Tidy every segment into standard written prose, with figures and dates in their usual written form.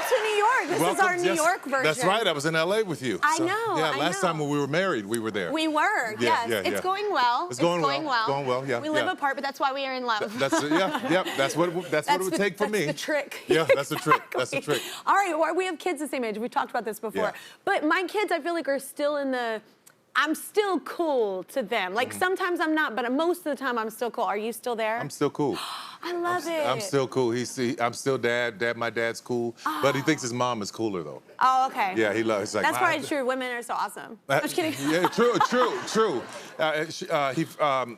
to New York. This is our New York version. That's right. I was in L.A. with you. I know. Yeah, last time when we were married, we were there. We were, yes. It's going well. It's going well. Going well, yeah. We live apart, but that's why we are in love. That's what it would take for me. That's the trick. Yeah, that's the trick. That's the trick. All right, well, we have kids the same age. We've talked about this before. But my kids, I feel like, are still in the... I'm still cool to them. Like, sometimes I'm not, but most of the time I'm still cool. Are you still there? I'm still cool. I love it. I'm still cool. I'm still dad. My dad's cool. But he thinks his mom is cooler, though. Oh, okay. Yeah, he loves. Like, that's probably true. Women are so awesome. I'm just kidding. Yeah, true.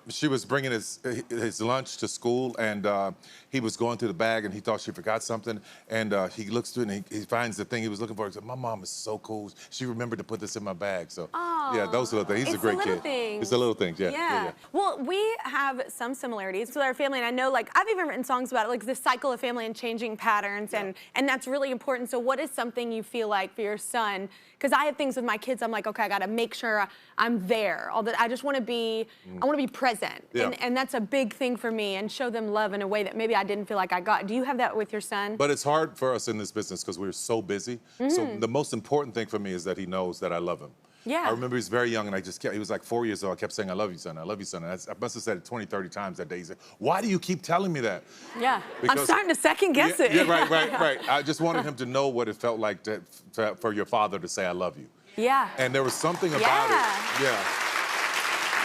She was bringing his lunch to school, and he was going through the bag, and he thought she forgot something, and he looks through it, and he finds the thing he was looking for. He said, "My mom is so cool. She remembered to put this in my bag." So, yeah, those little things. He's a great kid. It's the little things. Yeah. Well, we have some similarities with our family, and I know, like, I've even written songs about it, like this cycle of family and changing patterns, and that's really important. So, what is something you feel like for your son? Because I have things with my kids. I'm like, okay, I got to make sure I'm there. All that I just want to be. I want to be present, and that's a big thing for me, and show them love in a way that maybe I didn't feel like I got. Do you have that with your son? But it's hard for us in this business because we're so busy. So the most important thing for me is that he knows that I love him. Yeah. I remember he was very young, and he was like 4 years old. I kept saying, "I love you, son. I love you, son." And I must have said it 20, 30 times that day. He said, "Why do you keep telling me that?" Yeah, I'm starting to second guess it. Yeah, right. I just wanted him to know what it felt like for your father to say, "I love you." Yeah. And there was something about it. Yeah.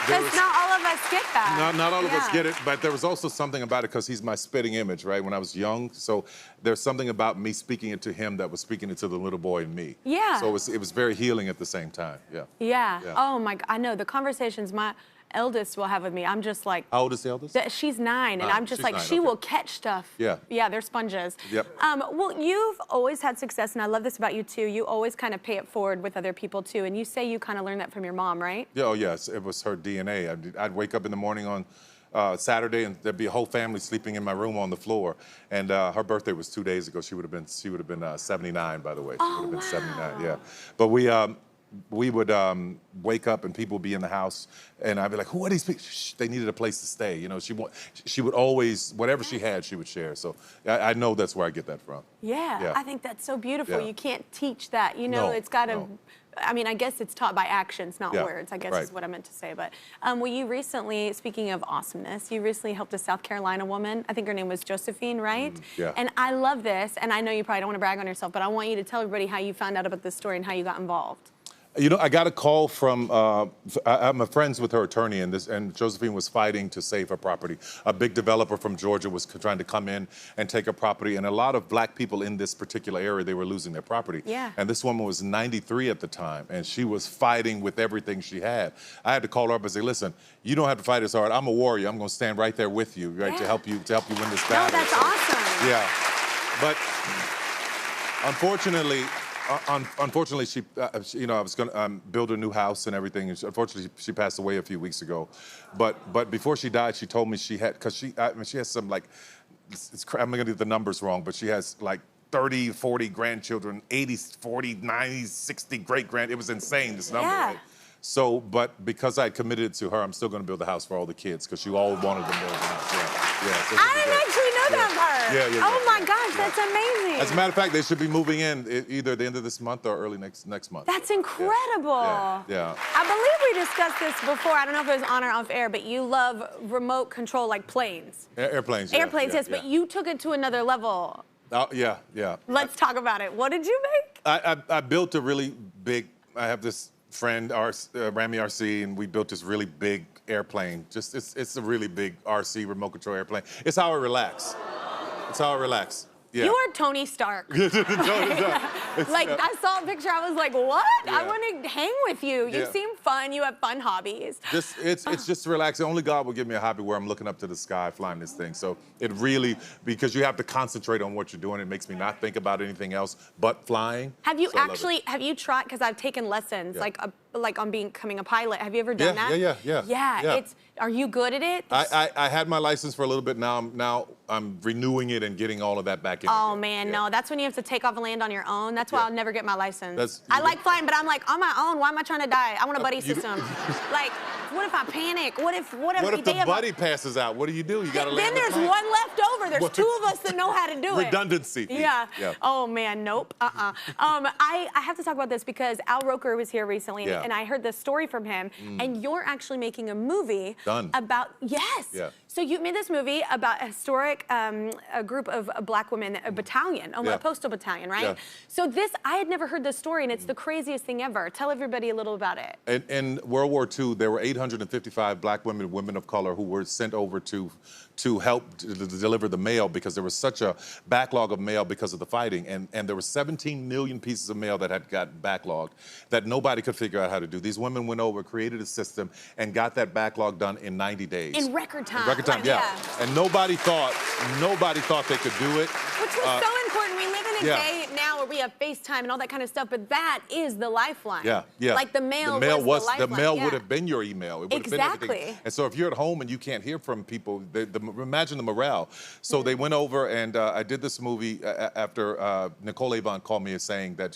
Because not all of us get that. Not all of us get it, but there was also something about it because he's my spitting image, right? When I was young, so there's something about me speaking it to him that was speaking it to the little boy in me. Yeah. So it was very healing at the same time. Yeah. Oh my God, I know the conversations my eldest will have with me. I'm just like. How old is the eldest? She's 9, and I'm just like, she will catch stuff. Yeah, they're sponges. Yep. Well, you've always had success, and I love this about you too. You always kind of pay it forward with other people too, and you say you kind of learned that from your mom, right? Yeah. Oh yes, it was her DNA. I'd wake up in the morning on Saturday, and there'd be a whole family sleeping in my room on the floor. And her birthday was 2 days ago. She would have been 79, by the way. She would have been 79. Yeah. But we would wake up and people would be in the house, and I'd be like, "Who are these people?" Shh, they needed a place to stay. You know, she would always, whatever she had, she would share. So I know that's where I get that from. Yeah. I think that's so beautiful. You can't teach that. You know, it's got to. I mean, I guess it's taught by actions, not words, I guess is what I meant to say. But well, you recently, speaking of awesomeness, you recently helped a South Carolina woman. I think her name was Josephine, right? Yeah. And I love this, and I know you probably don't want to brag on yourself, but I want you to tell everybody how you found out about this story and how you got involved. You know, I got a call from, I'm friends with her attorney, and Josephine was fighting to save her property. A big developer from Georgia was trying to come in and take her property, and a lot of black people in this particular area, they were losing their property. Yeah. And this woman was 93 at the time, and she was fighting with everything she had. I had to call her up and say, "Listen, you don't have to fight as hard. I'm a warrior. I'm going to stand right there with you, right, to help you win this battle." No, that's awesome. Yeah. But unfortunately, she, you know, I was going to build a new house and everything. And unfortunately, she passed away a few weeks ago. But before she died, she told me she had, because she has some, like, I'm going to get the numbers wrong, but she has like 30, 40 grandchildren, 80, 40, 90, 60 great-grand. It was insane, this number, right? So, but because I committed it to her, I'm still going to build a house for all the kids because you all wanted to build a house. So I didn't actually know that part. Oh my gosh, that's amazing. As a matter of fact, they should be moving in either the end of this month or early next month. That's incredible. Yeah. I believe we discussed this before. I don't know if it was on or off air, but you love remote control like planes. Airplanes. Airplanes, yes, but you took it to another level. Oh, yeah. Let's talk about it. What did you make? I built a really big, I have this friend, Rami RC, and we built this really big airplane. Just it's a really big RC remote control airplane. It's how I relax. Yeah. You are Tony Stark. Like, I saw a picture, I was like, what? I want to hang with you. You seem fun, you have fun hobbies. It's just relaxing. Only God will give me a hobby where I'm looking up to the sky flying this thing. So it really, because you have to concentrate on what you're doing, it makes me not think about anything else but flying. Have you tried, because I've taken lessons, like like on becoming a pilot. Have you ever done that? Yeah. Are you good at it? I had my license for a little bit. Now I'm renewing it and getting all of that back in. Oh man, no, that's when you have to take off and land on your own. That's why I'll never get my license. I like like flying, but I'm like on my own. Why am I trying to die? I want a buddy system. Like, what if I panic? What if the buddy passes out? What do? You gotta land. Then there's one left over. There's two of us that know how to do it. Redundancy. Yeah. Oh man, nope. I have to talk about this because Al Roker was here recently, and I heard this story from him. And you're actually making a movie about So you made this movie about a historic a group of black women, a battalion, a Postal Battalion, right? Yeah. So I had never heard this story, and it's the craziest thing ever. Tell everybody a little about it. In World War II, there were 855 black women of color who were sent over to help deliver the mail because there was such a backlog of mail because of the fighting. And there were 17 million pieces of mail that had gotten backlogged that nobody could figure out how to do. These women went over, created a system, and got that backlog done in 90 days. In record time. In record time, yeah. And nobody thought they could do it. Which was so important. We live in a day now where we have FaceTime and all that kind of stuff, but that is the lifeline. Yeah. Like the mail was the lifeline. The mail would have been your email. It would have been Exactly. everything. And so if you're at home and you can't hear from people, imagine the morale. So they went over, and I did this movie after Nicole Avon called me saying that,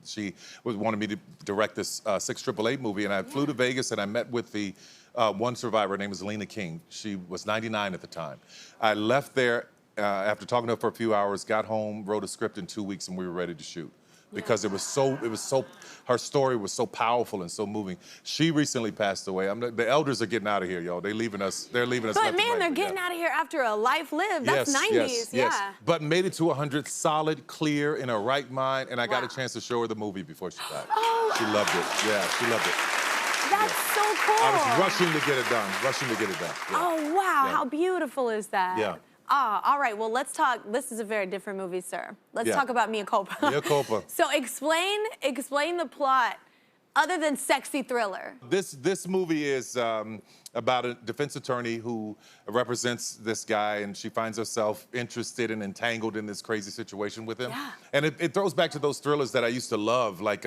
she wanted me to direct this 6888 movie, and I flew to Vegas and I met with the one survivor. Her name is Lena King. She was 99 at the time. I left there after talking to her for a few hours, got home, wrote a script in 2 weeks, and we were ready to shoot. Because her story was so powerful and so moving. She recently passed away. The elders are getting out of here, y'all. They're leaving us. But man, they're getting out of here after a life lived. That's 90s, yes. But made it to 100, solid, clear, in her right mind, and I got a chance to show her the movie before she died. Oh. She loved it. Yeah, she loved it. That's so cool. I was rushing to get it done. Yeah. Oh, wow. How beautiful is that? Yeah. All right, well, let's talk. This is a very different movie, sir. Let's talk about Mea Culpa. Mea Culpa. So explain the plot other than sexy thriller. This movie is about a defense attorney who represents this guy, and she finds herself interested and entangled in this crazy situation with him. Yeah. And it throws back to those thrillers that I used to love, like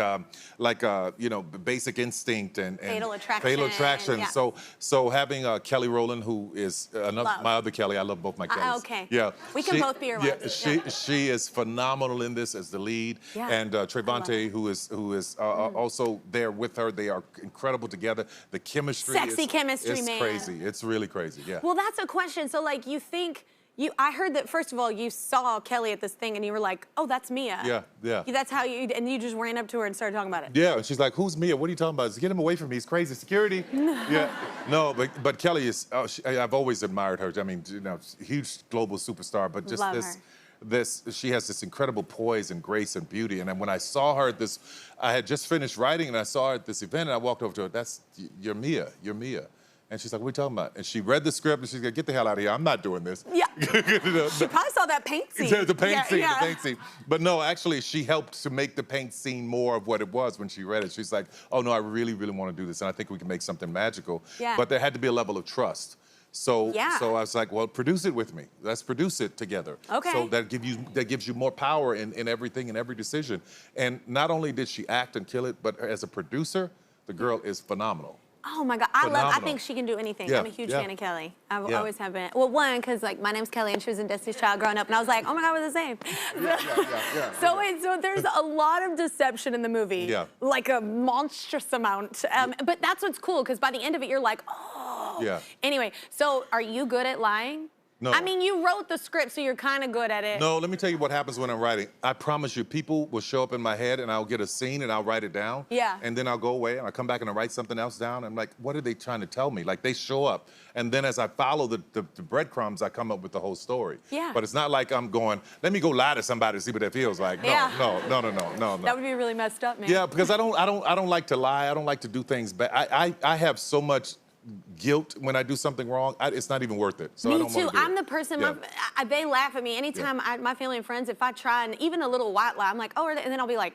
Basic Instinct and Fatal Attraction. Fatal Attraction. Yeah. So having Kelly Rowland, who is my other Kelly. I love both my Kellys. Okay. Yeah. We can both be your ones. She is phenomenal in this as the lead. Yeah. And Trevante, who is also there with her. They are incredible together. The chemistry Sexy chemistry, it's man. crazy. It's really crazy, yeah. Well, that's a question. So, like, I heard that, first of all, you saw Kelly at this thing and you were like, oh, that's Mea. Yeah. That's how and you just ran up to her and started talking about it. Yeah, and she's like, who's Mea? What are you talking about? Get him away from me. He's crazy. Security. Yeah. No, but Kelly is, I've always admired her. I mean, huge global superstar, but just she has this incredible poise and grace and beauty. And then when I saw her at this, I had just finished writing and I saw her at this event and I walked over to her, you're Mea. And she's like, what are you talking about? And she read the script and she's like, get the hell out of here. I'm not doing this. Yeah. She probably saw that paint scene. The paint scene. But no, actually, she helped to make the paint scene more of what it was when she read it. She's like, oh, no, I really, really want to do this. And I think we can make something magical. Yeah. But there had to be a level of trust. So I was like, well, produce it with me. Let's produce it together. Okay. So that gives you more power in everything, in every decision. And not only did she act and kill it, but as a producer, the girl is phenomenal. Oh my God, I think she can do anything. Yeah, I'm a huge fan of Kelly. I've always have been. Well, one, because like my name's Kelly and she was in Destiny's Child growing up, and I was like, oh my God, we're the same. So there's a lot of deception in the movie. Yeah. Like a monstrous amount. But that's what's cool, because by the end of it, you're like, oh. Yeah. Anyway, so are you good at lying? No. I mean, you wrote the script, so you're kind of good at it. No, let me tell you what happens when I'm writing. I promise you, people will show up in my head and I'll get a scene and I'll write it down. Yeah. And then I'll go away and I'll come back and I'll write something else down. I'm like, what are they trying to tell me? Like, they show up. And then as I follow the breadcrumbs, I come up with the whole story. Yeah. But it's not like I'm going, let me go lie to somebody to see what that feels like. No. That would be really messed up, man. Yeah, because I don't like to lie. I don't like to do things. But I have so much guilt when I do something wrong. It's not even worth it. So I don't Me too. I'm it. the person. They laugh at me anytime. My family and friends, if I try and even a little white lie, I'm like, oh, and then I'll be like,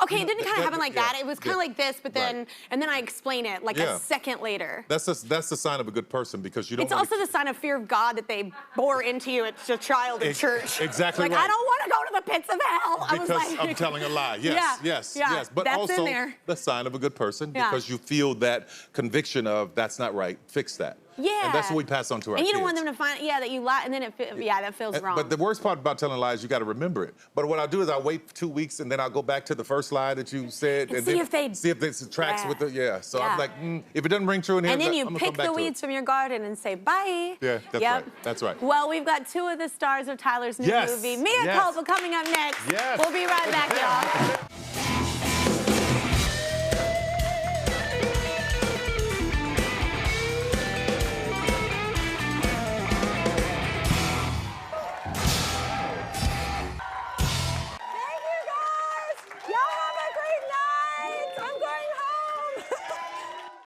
okay, it didn't kind of happen like that. It was kind of like this, but then and then I explain it like a second later. That's the sign of a good person, because you don't. It's also the sign of fear of God that they bore into you as a child in church. Exactly. Like, right. I don't want to go the pits of hell. I was Because like, I'm telling a lie. Yes, yes. But that's in also there. the sign of a good person because you feel that conviction of that's not right. Fix that. Yeah. And that's what we pass on to our kids. And you don't want them to find, that you lie, and then that feels wrong. But the worst part about telling lies, you got to remember it. But what I'll do is I'll wait 2 weeks and then I'll go back to the first lie that you said and see if it tracks with the So I'm like, if it doesn't ring true in here, and then you I'm pick the weeds from your garden and say bye. Yeah, that's right. That's right. Well, we've got 2 of the stars of Tyler's new movie, Mea Culpa, coming up next. Yes. We'll be right back, y'all.